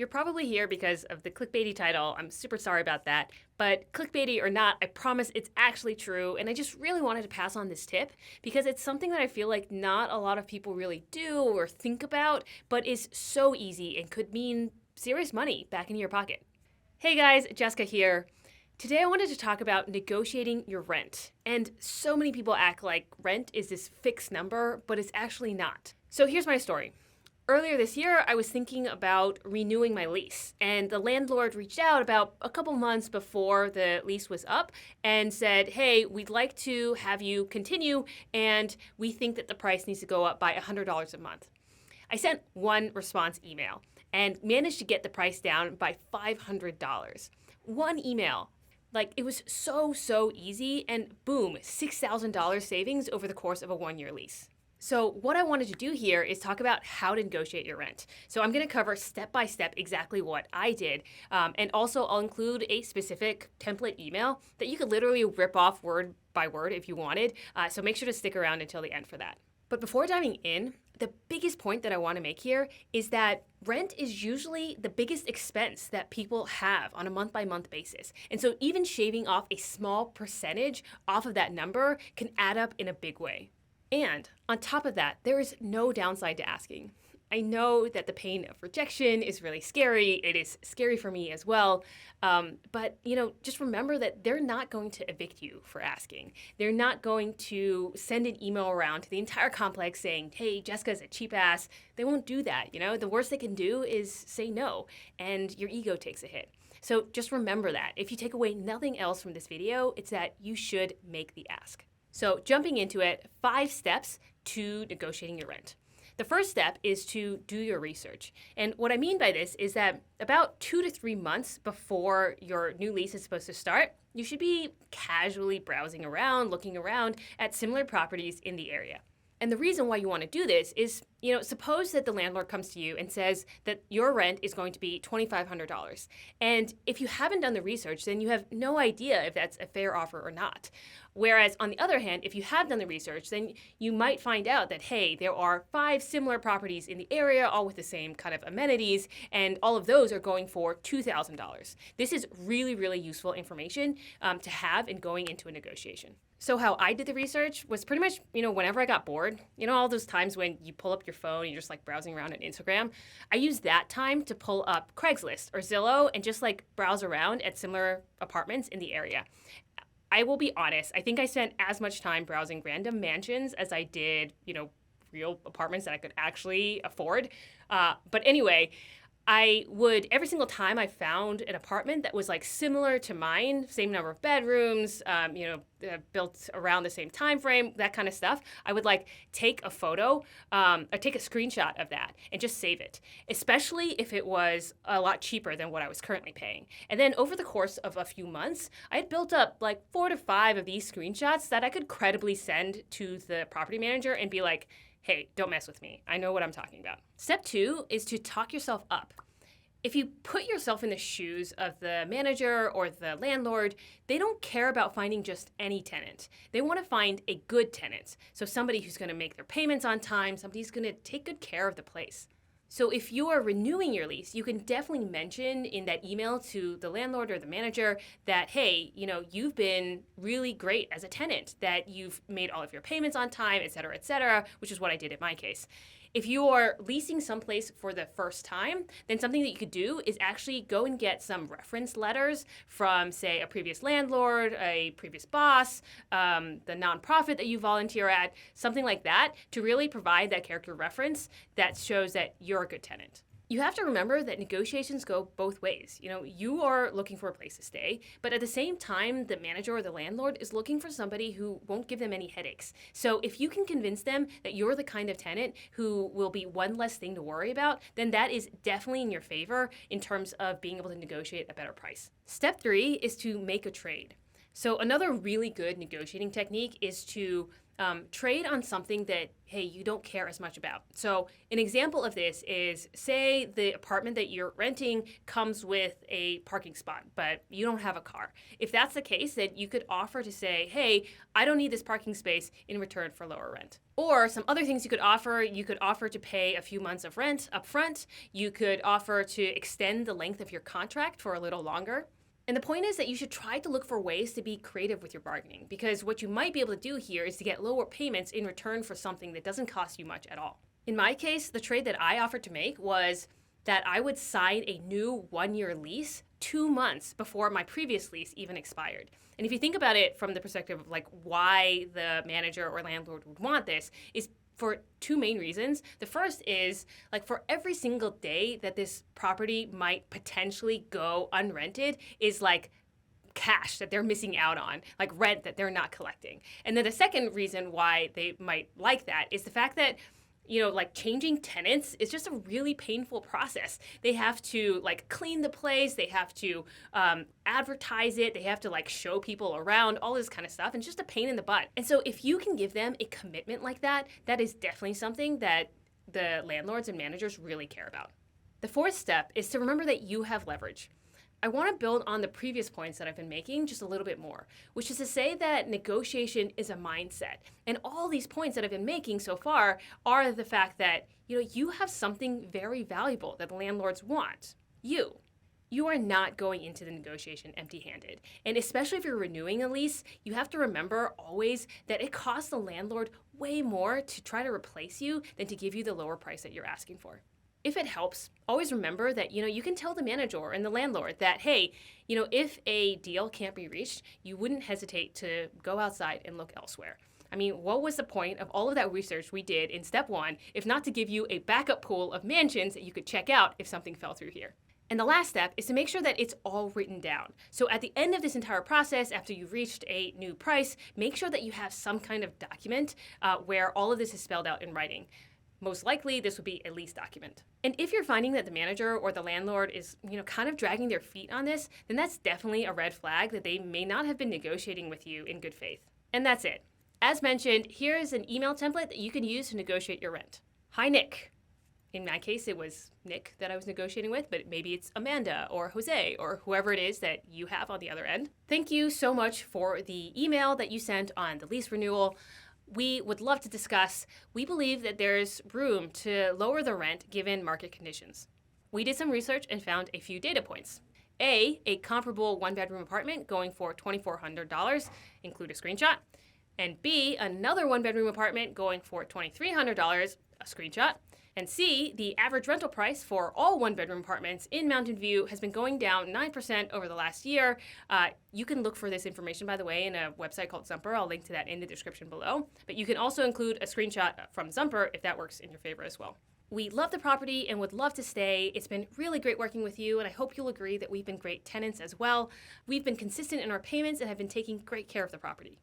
You're probably here because of the clickbaity title. I'm super sorry about that. But clickbaity or not, I promise it's actually true. And I just really wanted to pass on this tip because it's something that I feel like not a lot of people really do or think about, but is so easy and could mean serious money back into your pocket. Hey guys, Jessica here. Today I wanted to talk about negotiating your rent. And so many people act like rent is this fixed number, but it's actually not. So here's my story. Earlier this year, I was thinking about renewing my lease, and the landlord reached out about a couple months before the lease was up and said, hey, we'd like to have you continue, and we think that the price needs to go up by $100 a month. I sent one response email and managed to get the price down by $500. One email. Like, it was so easy, and boom, $6,000 savings over the course of a 1-year lease. So what I wanted to do here is talk about how to negotiate your rent. So I'm going to cover step by step exactly what I did. And also I'll include a specific template email that you could literally rip off word by word if you wanted. So make sure to stick around until the end for that. But before diving in, the biggest point that I want to make here is that rent is usually the biggest expense that people have on a month-by-month basis. And so even shaving off a small percentage off of that number can add up in a big way. And on top of that, there is no downside to asking. I know that the pain of rejection is really scary. It is scary for me as well. But just remember that they're not going to evict you for asking. They're not going to send an email around to the entire complex saying, hey, Jessica's a cheap ass. They won't do that. The worst they can do is say no, and your ego takes a hit. So just remember that. If you take away nothing else from this video, it's that you should make the ask. So jumping into it, 5 steps to negotiating your rent. The first step is to do your research. And what I mean by this is that about 2 to 3 months before your new lease is supposed to start, you should be casually browsing around, looking around at similar properties in the area. And the reason why you want to do this is, suppose that the landlord comes to you and says that your rent is going to be $2,500. And if you haven't done the research, then you have no idea if that's a fair offer or not. Whereas on the other hand, if you have done the research, then you might find out that, hey, there are 5 similar properties in the area, all with the same kind of amenities, and all of those are going for $2,000. This is really useful information to have in going into a negotiation. So how I did the research was pretty much, whenever I got bored, all those times when you pull up your phone and you're just like browsing around on Instagram, I used that time to pull up Craigslist or Zillow and just like browse around at similar apartments in the area. I will be honest, I think I spent as much time browsing random mansions as I did, real apartments that I could actually afford. But anyway, I would, every single time I found an apartment that was like similar to mine, same number of bedrooms, built around the same time frame, that kind of stuff, I would like take a photo or take a screenshot of that and just save it, especially if it was a lot cheaper than what I was currently paying. And then over the course of a few months, I had built up like 4 to 5 of these screenshots that I could credibly send to the property manager and be like, hey, don't mess with me. I know what I'm talking about. Step 2 is to talk yourself up. If you put yourself in the shoes of the manager or the landlord, they don't care about finding just any tenant. They want to find a good tenant. So somebody who's going to make their payments on time, somebody who's going to take good care of the place. So if you are renewing your lease, you can definitely mention in that email to the landlord or the manager that, hey, you've been really great as a tenant, that you've made all of your payments on time, et cetera, which is what I did in my case. If you are leasing someplace for the first time, then something that you could do is actually go and get some reference letters from, say, a previous landlord, a previous boss, the nonprofit that you volunteer at, something like that, to really provide that character reference that shows that you're a good tenant. You have to remember that negotiations go both ways. You are looking for a place to stay, but at the same time, the manager or the landlord is looking for somebody who won't give them any headaches. So if you can convince them that you're the kind of tenant who will be one less thing to worry about, then that is definitely in your favor in terms of being able to negotiate a better price. Step 3 is to make a trade. So another really good negotiating technique is to Trade on something that, hey, you don't care as much about. So an example of this is, say the apartment that you're renting comes with a parking spot, but you don't have a car. If that's the case, then you could offer to say, hey, I don't need this parking space in return for lower rent. Or some other things you could offer to pay a few months of rent up front. You could offer to extend the length of your contract for a little longer. And the point is that you should try to look for ways to be creative with your bargaining, because what you might be able to do here is to get lower payments in return for something that doesn't cost you much at all. In my case, the trade that I offered to make was that I would sign a new 1-year lease 2 months before my previous lease even expired. And if you think about it from the perspective of like why the manager or landlord would want this, is for two main reasons. The first is, like, for every single day that this property might potentially go unrented is like cash that they're missing out on, like rent that they're not collecting. And then the second reason why they might like that is the fact that, you know, like changing tenants is just a really painful process. They have to like clean the place, they have to advertise it, they have to like show people around, all this kind of stuff, and it's just a pain in the butt. And so if you can give them a commitment like that, that is definitely something that the landlords and managers really care about. The fourth step is to remember that you have leverage. I want to build on the previous points that I've been making just a little bit more, which is to say that negotiation is a mindset. And all these points that I've been making so far are the fact that, you know, you have something very valuable that the landlords want. You are not going into the negotiation empty-handed. And especially if you're renewing a lease, you have to remember always that it costs the landlord way more to try to replace you than to give you the lower price that you're asking for. If it helps, always remember that, you know, you can tell the manager and the landlord that, hey, you know, if a deal can't be reached, you wouldn't hesitate to go outside and look elsewhere. I mean, what was the point of all of that research we did in step 1 if not to give you a backup pool of mansions that you could check out if something fell through here? And the last step is to make sure that it's all written down. So at the end of this entire process, after you've reached a new price, make sure that you have some kind of document where all of this is spelled out in writing. Most likely, this would be a lease document. And if you're finding that the manager or the landlord is, you know, kind of dragging their feet on this, then that's definitely a red flag that they may not have been negotiating with you in good faith. And that's it. As mentioned, here is an email template that you can use to negotiate your rent. Hi, Nick. In my case, it was Nick that I was negotiating with, but maybe it's Amanda or Jose or whoever it is that you have on the other end. Thank you so much for the email that you sent on the lease renewal. We would love to discuss. We believe that there's room to lower the rent given market conditions. We did some research and found a few data points. A comparable one-bedroom apartment going for $2,400, include a screenshot. And B, another one-bedroom apartment going for $2,300, a screenshot. And C, the average rental price for all one-bedroom apartments in Mountain View has been going down 9% over the last year. You can look for this information, by the way, in a website called Zumper. I'll link to that in the description below. But you can also include a screenshot from Zumper if that works in your favor as well. We love the property and would love to stay. It's been really great working with you, and I hope you'll agree that we've been great tenants as well. We've been consistent in our payments and have been taking great care of the property.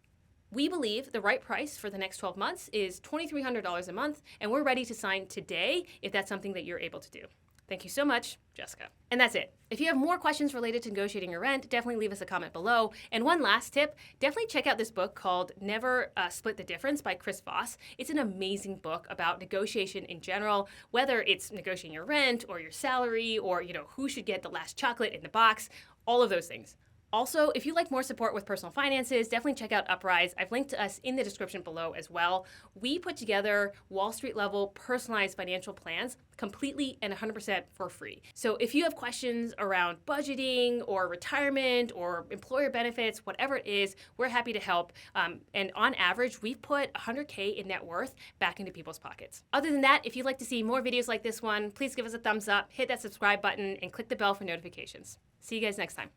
We believe the right price for the next 12 months is $2,300 a month, and we're ready to sign today if that's something that you're able to do. Thank you so much, Jessica. And that's it. If you have more questions related to negotiating your rent, definitely leave us a comment below. And one last tip, definitely check out this book called Never Split the Difference by Chris Voss. It's an amazing book about negotiation in general, whether it's negotiating your rent or your salary or, you know, who should get the last chocolate in the box, all of those things. Also, if you'd like more support with personal finances, definitely check out Uprise. I've linked to us in the description below as well. We put together Wall Street level personalized financial plans completely and 100% for free. So if you have questions around budgeting or retirement or employer benefits, whatever it is, we're happy to help. And on average, we've put $100K in net worth back into people's pockets. Other than that, if you'd like to see more videos like this one, please give us a thumbs up, hit that subscribe button, and click the bell for notifications. See you guys next time.